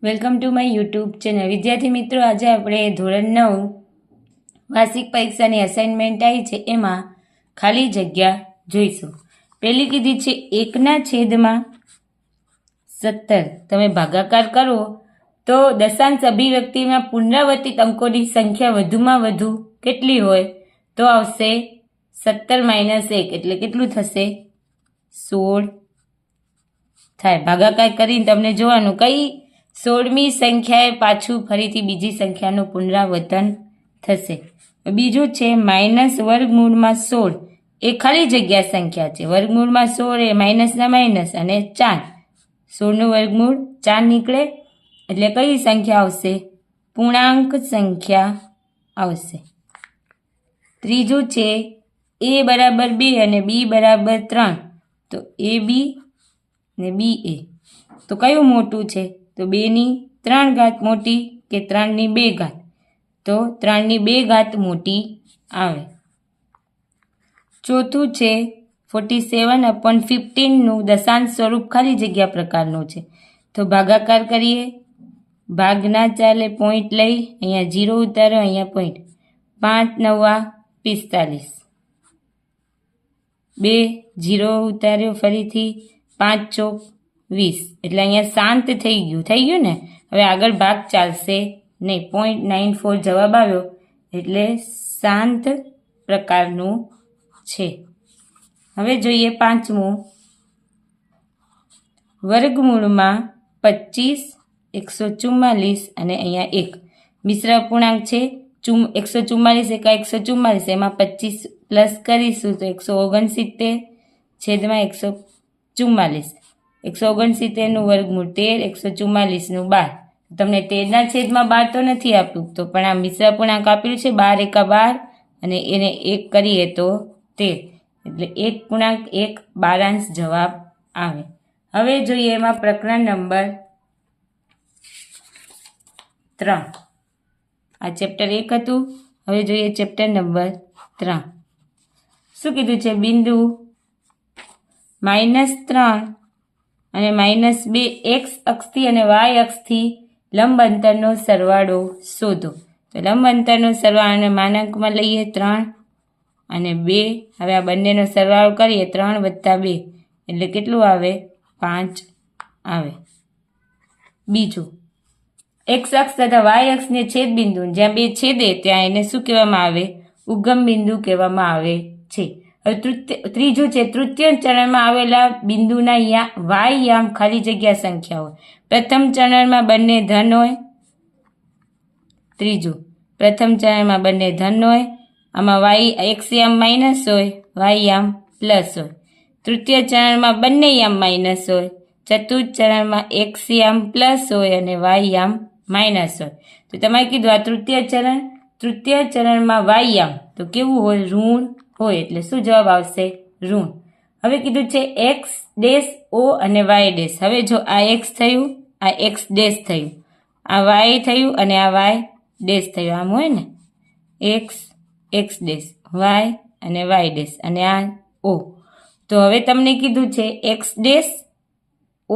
Welcome to my YouTube channel. વિદ્યાર્થી મિત્રો, આજે આપણે ધોરણ 9 વાર્ષિક પરીક્ષાની અસાઇનમેન્ટ આવી છે, એમાં ખાલી જગ્યા જોઈશું. પહેલી કીધી છે 1/17. તમે ભાગાકાર કરો તો દશાંશ અભિવ્યક્તિમાં પુનરાવર્તિત અંકોની સંખ્યા વધુમાં વધુ કેટલી હોય તો આવશે 17 - 1, એટલે કેટલું થશે? 16 થાય. ભાગાકાર કરીને તમને જોવાનું કઈ 16મી સંખ્યાએ પાછું ફરીથી બીજી સંખ્યાનું પુનરાવર્તન થશે. બીજું છે -વર્ગમૂળમાં 16 એ ખાલી જગ્યા સંખ્યા છે. વર્ગમૂળમાં 16 એ માઇનસના માઇનસ અને 4. 16નું વર્ગમૂળ 4 નીકળે એટલે કઈ સંખ્યા આવશે? પૂર્ણાંક સંખ્યા આવશે. ત્રીજું છે a બરાબર 2 અને b બરાબર 3. તો ab ને ba, તો કયું મોટું છે? તો 2/3 મોટી કે 3/2? તો 3/2 મોટી આવે. ચોથું છે 47/15નું દશાંશ સ્વરૂપ ખાલી જગ્યા પ્રકારનું છે. તો ભાગાકાર કરીએ. ભાગ ના ચાલે, પોઈન્ટ લઈ અહીંયા 0 ઉતારો, અહીંયા પોઈન્ટ. 5 × 9 = 45. 2 0 ઉતાર્યો, ફરીથી 5 × 4 = 20. એટલે અહીંયા શાંત થઈ ગયું ને. હવે આગળ ભાગ ચાલશે નહીં. 0.94 જવાબ આવ્યો, એટલે શાંત પ્રકારનું છે. હવે જોઈએ પાંચમું. વર્ગમૂળમાં 25, 144 અને અહીંયા 1 મિશ્ર અપૂર્ણાંક છે. 144 એકા 144, એમાં 25 પ્લસ કરીશું તો 169 છેદમાં 144. 169નું વર્ગમૂળ 13, 144નું 12. તમને 13ના છેદમાં 12 તો નથી આપ્યું, તો પણ આ મિશ્ર અપૂર્ણાંક આપેલું છે. 12 એકા 12 અને એને 1 કરીએ તો 13, એટલે 1.1 12 જવાબ આવે. હવે જોઈએ એમાં પ્રકરણ નંબર 3. આ ચેપ્ટર 1 હતું. હવે જોઈએ ચેપ્ટર નંબર 3. શું કીધું છે? બિંદુ -3 અને -2 x અક્ષથી અને y અક્ષથી લંબ અંતરનો સરવાળો શોધો. તો લંબ અંતરનો સરવાળો માનાંકમાં લઈએ 3 અને 2. હવે આ બંનેનો સરવાળો કરીએ. 3 + 2 એટલે કેટલું આવે? 5 આવે. બીજું, x અક્ષ તથા y અક્ષને છેદ બિંદુ, જ્યાં બે છેદે ત્યાં એને શું કહેવામાં આવે? ઉગમ બિંદુ કહેવામાં આવે છે. હવે ત્રીજું છે તૃતીય ચરણમાં આવેલા બિંદુના યામ ખાલી જગ્યા સંખ્યા હોય. પ્રથમ ચરણમાં બંને ધન હોય. ત્રીજું, પ્રથમ ચરણમાં બંને ધન હોય. આમાં x યામ માઇનસ હોય, y યામ પ્લસ હોય. તૃતીય ચરણમાં બંને યામ માઇનસ હોય. ચતુર્થ ચરણમાં x યામ પ્લસ હોય અને y યામ માઇનસ હોય. તો તમારે કીધું આ તૃતીય ચરણમાં y યામ તો કેવું હોય? ઋણ હોય. એટલે શું જવાબ આવશે? ઋણ. હવે કીધું છે x ડેશ o અને y ડેશ. હવે જો આ x થયું, આ x ડેશ થયું, આ y થયું અને આ y ડેશ થયું. આમ હોય ને, x ડેશ, y અને y ડેશ અને આ o. તો હવે તમને કીધું છે x ડેશ, o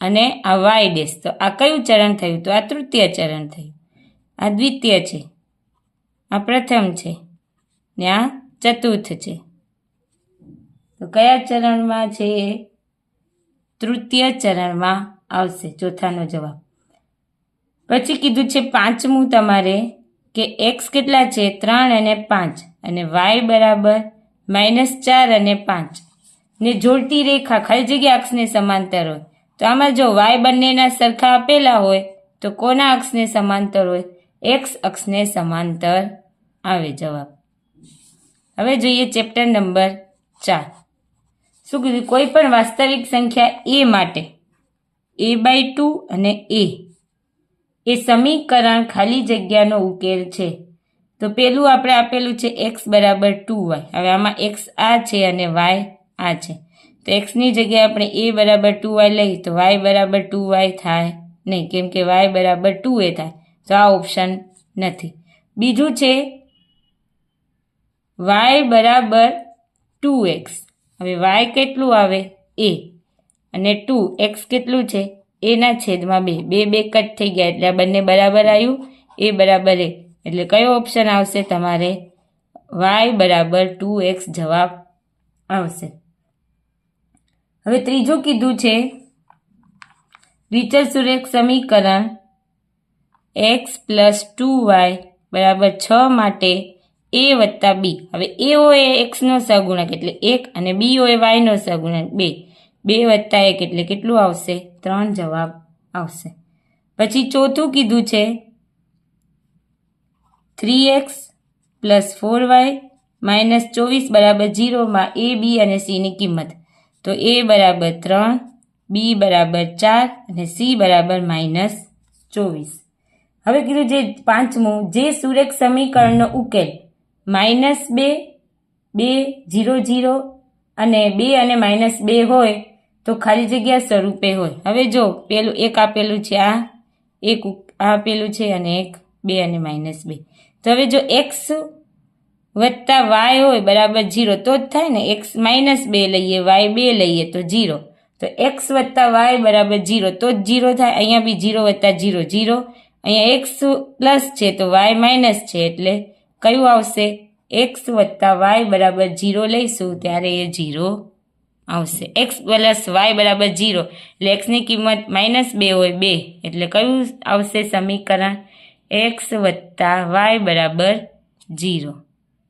અને આ y ડેશ. તો આ કયું ચરણ થયું? તો આ તૃતીય ચરણ થયું. આ દ્વિતીય છે, આ પ્રથમ છે ને આ ચતુર્થ છે. તો કયા ચરણમાં છે? તૃતીય ચરણમાં આવશે ચોથાનો જવાબ. પછી કીધું છે પાંચમું તમારે કે x કેટલા છે? 3 અને 5 અને y બરાબર -4 અને 5 ને જોડતી રેખા ખાલી જગ્યા અક્ષને સમાંતર હોય. તો આમાં જો y બંનેના સરખા આપેલા હોય તો કોના અક્ષને સમાંતર હોય? x અક્ષને સમાંતર આવે જવાબ. હવે જોઈએ ચેપ્ટર નંબર 4. શું કીધું? કોઈ પણ વાસ્તવિક સંખ્યા a માટે a/2 અને a એ સમીકરણ ખાલી જગ્યાનો ઉકેલ છે. તો પેલું આપણે આપેલું છે x બરાબર 2y. હવે આમાં x આ છે અને y આ છે. તો xની જગ્યાએ આપણે a બરાબર 2y લઈએ તો y બરાબર 2y થાય નહીં, કેમ કે y બરાબર 2a થાય. તો આ ઓપ્શન નથી. બીજું છે y બરાબર 2x. હવે y કેટલું આવે? a અને 2, x કેટલું છે? એના છેદમાં 2, 2 2 કટ થઈ ગયા એટલે આ બંને બરાબર આવ્યું, એ બરાબર એ, એટલે કયો ઓપ્શન આવશે તમારે? y બરાબર 2x જવાબ આવશે. હવે ત્રીજું કીધું છે દ્વિચલ સુરેખ સમીકરણ x + 2y બરાબર 6 માટે a વત્તા b. હવે a હોય એ x નો સહગુણક એટલે 1 અને b હોય y નો સહગુણક 2. 2 વત્તા 1 એટલે કેટલું આવશે? 3 જવાબ આવશે. પછી ચોથું કીધું છે 3x + 4y - 24 બરાબર 0 માં a, b અને c ની કિંમત. તો a બરાબર 3, b બરાબર 4 અને c બરાબર -24. હવે કીધું જે પાંચમું, જે સુરેખ સમીકરણનો ઉકેલ -2, 2, 0, 0 અને 2 અને -2 હોય તો ખાલી જગ્યા સ્વરૂપે હોય. હવે જો પેલું એક આપેલું છે, આ એક આપેલું છે અને એક 2 અને -2. તો હવે જો x વત્તા y હોય બરાબર 0 તો જ થાય ને. x -2 લઈએ, y 2 લઈએ તો 0. તો x વત્તા y બરાબર 0 તો જ 0 થાય. અહીંયા બી 0 વત્તા 0 0. અહીંયા x પ્લસ છે તો y માઇનસ છે એટલે કયું આવશે? x વત્તા y બરાબર 0 લઈશું ત્યારે એ 0 આવશે. x પ્લસ y બરાબર 0 એટલે x ની કિંમત -2 હોય 2 એટલે કયું આવશે સમીકરણ? x વત્તા y બરાબર 0.